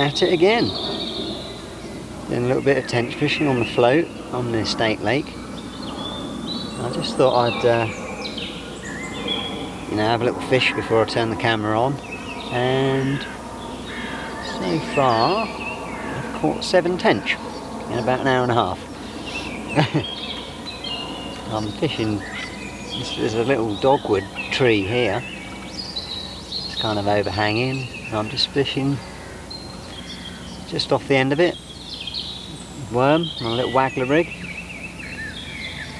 at it again. Doing a little bit of tench fishing on the float on the estate lake. I just thought I'd have a little fish before I turn the camera on, and so far I've caught 7 tench in about an hour and a half. I'm fishing, there's a little dogwood tree here, it's kind of overhanging, and I'm just fishing just off the end of it, worm on a little waggler rig,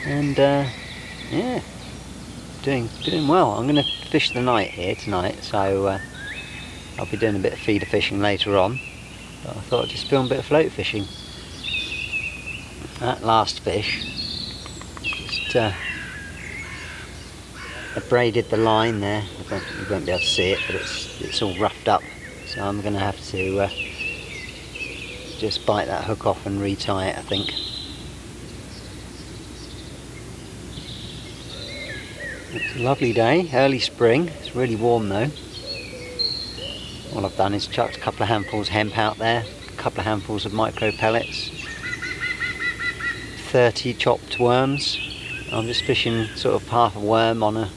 and yeah, doing well. I'm going to fish the night here tonight, so I'll be doing a bit of feeder fishing later on, but I thought I'd just film a bit of float fishing. That last fish, just I braided the line there. You won't be able to see it, but it's all roughed up, so I'm going to have to just bite that hook off and retie it, I think. It's a lovely day, early spring. It's really warm though. All I've done is chucked a couple of handfuls of hemp out there, a couple of handfuls of micro pellets, 30 chopped worms. I'm just fishing sort of half a worm on a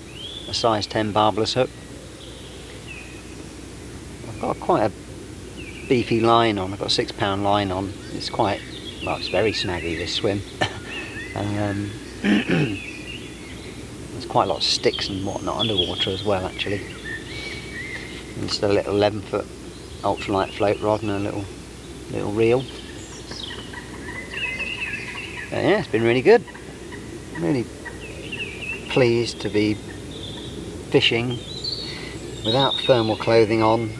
size 10 barbless hook. I've got quite a beefy line on. I've got a 6-pound line on. It's quite, well, it's very snaggy, this swim. There's quite a lot of sticks and whatnot underwater as well, actually. And just a little 11-foot ultralight float rod and a little reel. But yeah, it's been really good. Really pleased to be fishing without thermal clothing on,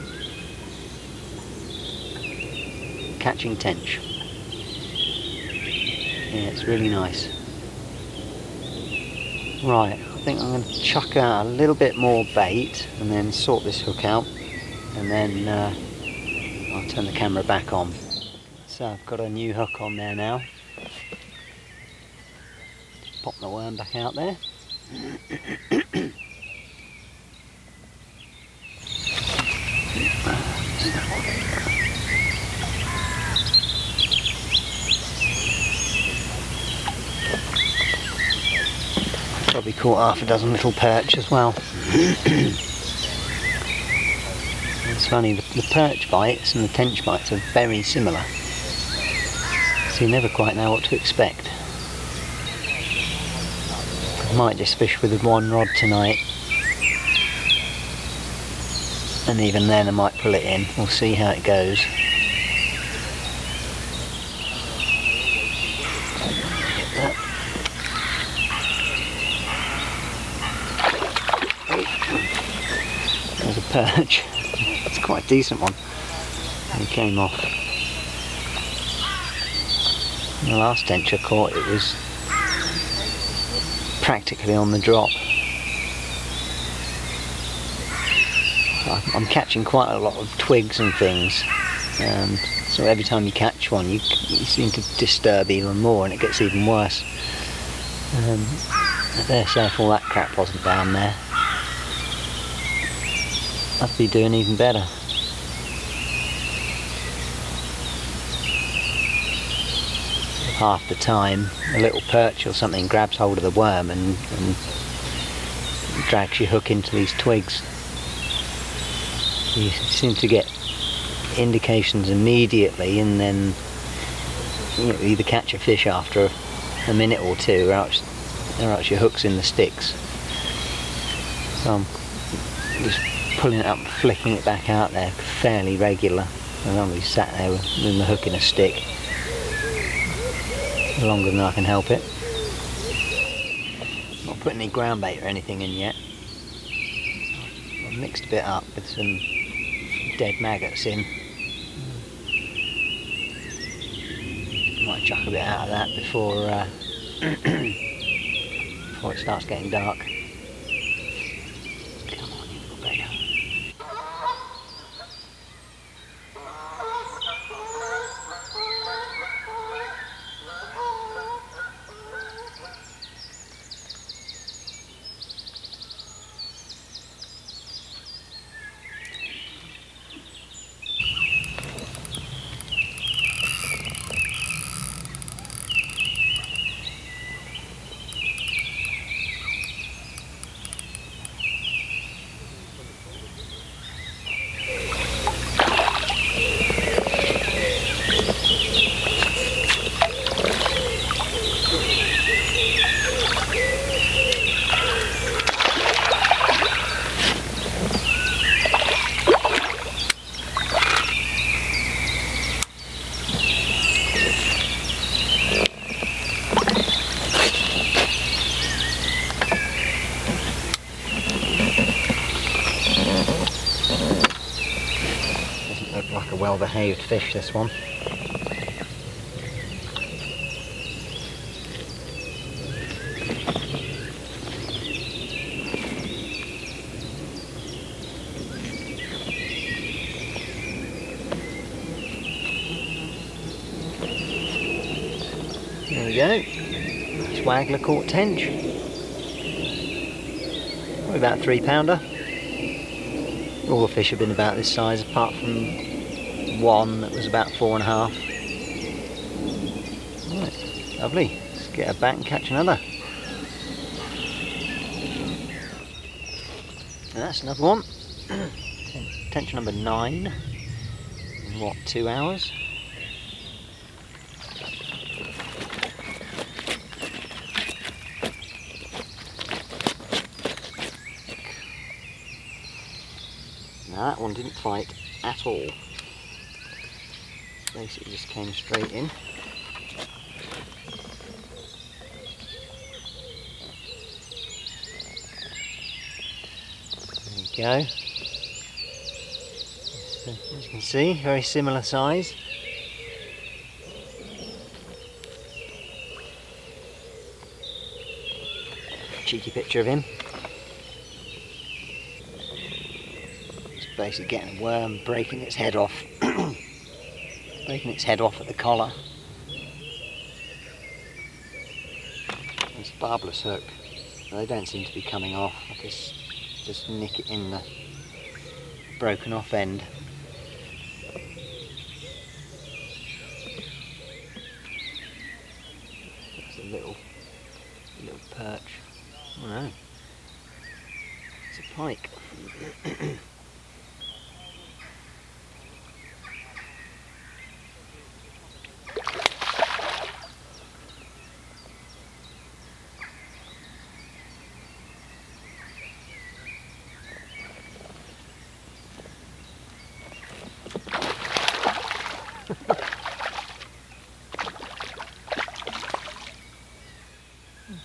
catching tench. Yeah, it's really nice. Right, I think I'm going to chuck out a little bit more bait and then sort this hook out, and then I'll turn the camera back on. So I've got a new hook on there now. Just pop the worm back out there. Probably caught half a dozen little perch as well. It's funny, the perch bites and the tench bites are very similar, so you never quite know what to expect. I might just fish with one rod tonight, and even then I might pull it in. We'll see how it goes. There's a perch. It's quite a decent one. He came off. The last tench I caught, it was practically on the drop. I'm catching quite a lot of twigs and things, so every time you catch one you seem to disturb even more and it gets even worse. So if all that crap wasn't down there, I'd be doing even better. Half the time a little perch or something grabs hold of the worm and drags your hook into these twigs. You seem to get indications immediately, and then you either catch a fish after a minute or two, or else your hook's in the sticks. So I'm just pulling it up, flicking it back out there fairly regular. I normally sat there with the hook in a stick longer than I can help it. Not put any ground bait or anything in yet. I've mixed a bit up with some dead maggots in. Might chuck a bit out of that before before it starts getting dark. Come on, you little beggar. well-behaved fish, this one. There we go. Swaggler caught tench. Probably about a 3-pounder. All the fish have been about this size, apart from one that was about 4.5. Right, lovely. Let's get her back and catch another. And that's another one. Tench number 9. In what, 2 hours? Now that one didn't fight at all. Basically just came straight in. There we go. So, as you can see, very similar size. Cheeky picture of him. It's basically getting a worm, breaking its head off. Breaking its head off at the collar. It's a barbless hook. They don't seem to be coming off. I just nick it in the broken off end. That's a little perch. Oh no. It's a pike.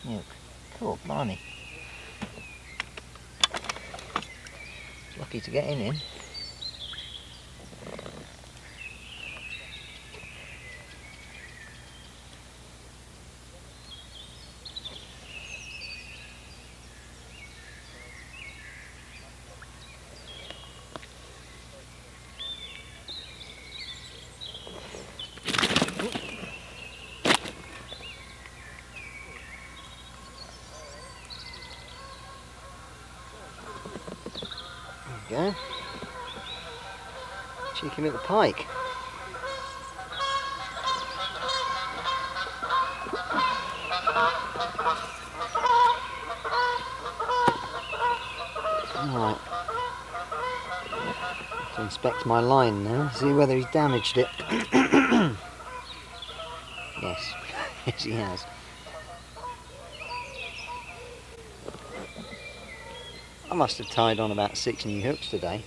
Look, cool, blimey. Lucky to get in. There we go. Cheeky little pike. Alright. To inspect my line now, see whether he's damaged it. Yes, yes he has. I must have tied on about 6 new hooks today.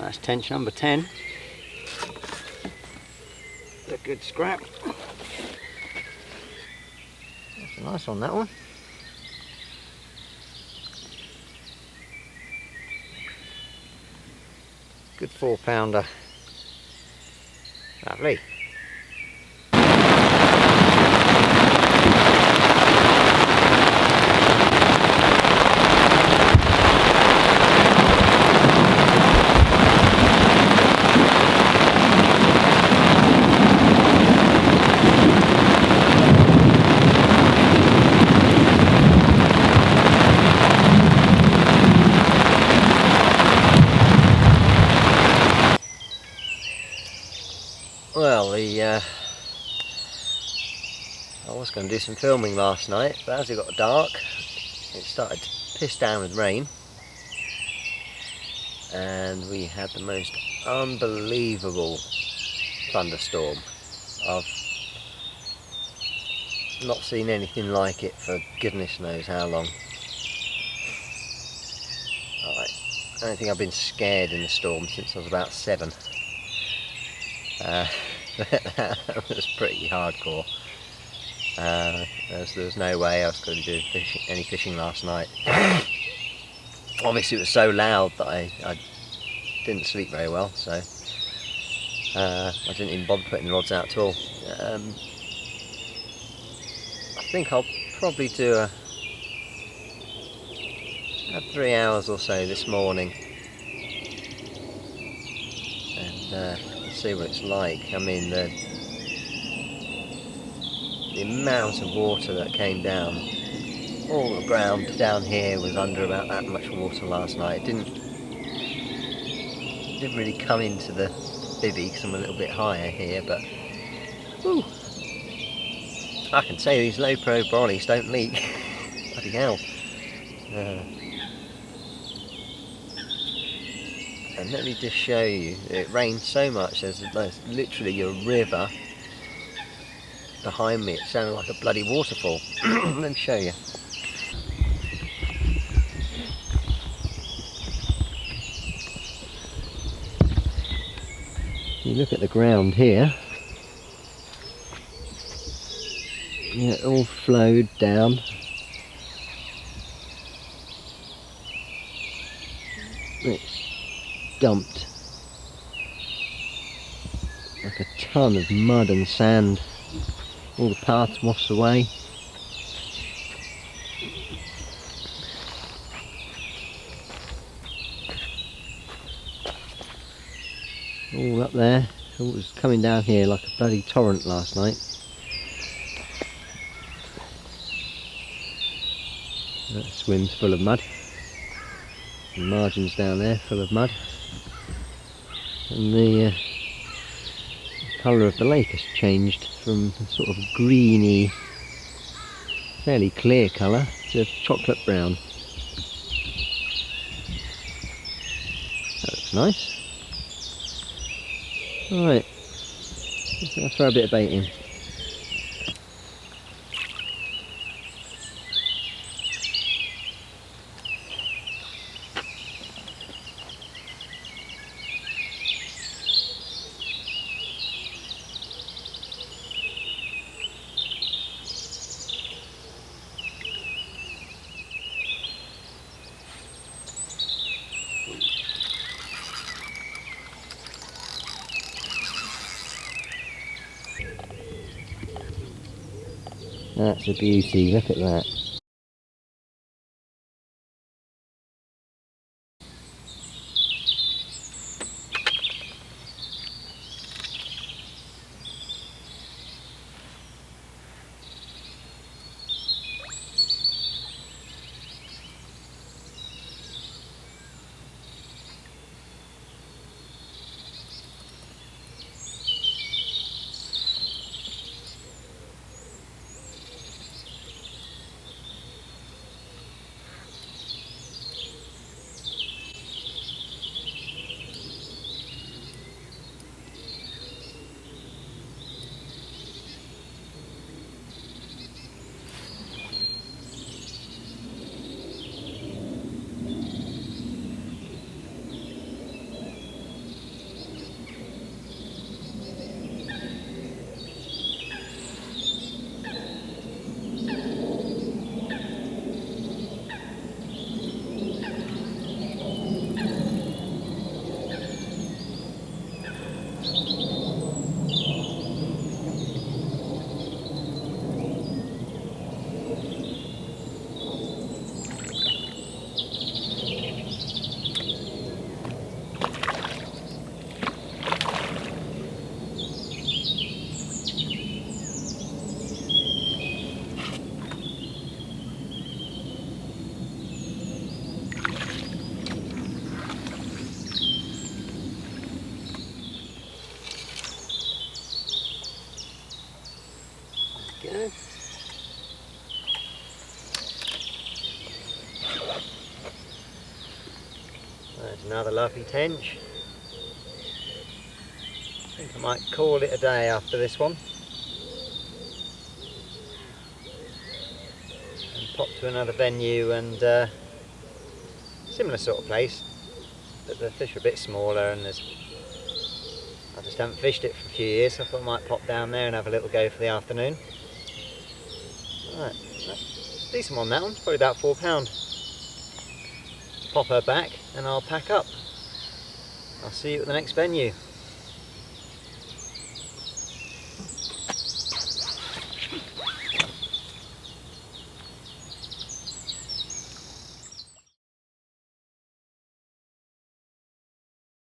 That's tench number 10. A good scrap. That's a nice one, that one. Good 4-pounder. Lovely. Well, I was going to do some filming last night, but as it got dark, it started to piss down with rain, and we had the most unbelievable thunderstorm. I've not seen anything like it for goodness knows how long. I don't think I've been scared in a storm since I was about 7. That was pretty hardcore. There was no way I was going to do any fishing last night. Obviously it was so loud that I didn't sleep very well, so I didn't even bother putting the rods out at all. I think I'll probably do 3 hours or so this morning and see what it's like. I mean, the amount of water that came down, all the ground down here was under about that much water last night. It didn't really come into the bivvy because I'm a little bit higher here, but whew, I can say these low pro brollies don't leak. Bloody hell. And let me just show you, it rained so much, there's literally a river behind me. It sounded like a bloody waterfall. Let me show you. You look at the ground here, yeah, it all flowed down. It's dumped like a ton of mud and sand. All the paths washed away. All up there. It was coming down here like a bloody torrent last night. That swim's full of mud. The margins down there full of mud. And the colour of the lake has changed from a sort of greeny, fairly clear colour to chocolate brown. That looks nice. Right, let's throw a bit of bait in. That's a beauty, look at that. Another lovely tench. I think I might call it a day after this one and pop to another venue and similar sort of place, but the fish are a bit smaller and I just haven't fished it for a few years, so I thought I might pop down there and have a little go for the afternoon. Right, decent one, that one. It's probably about £4. Pop her back and I'll pack up. I'll see you at the next venue.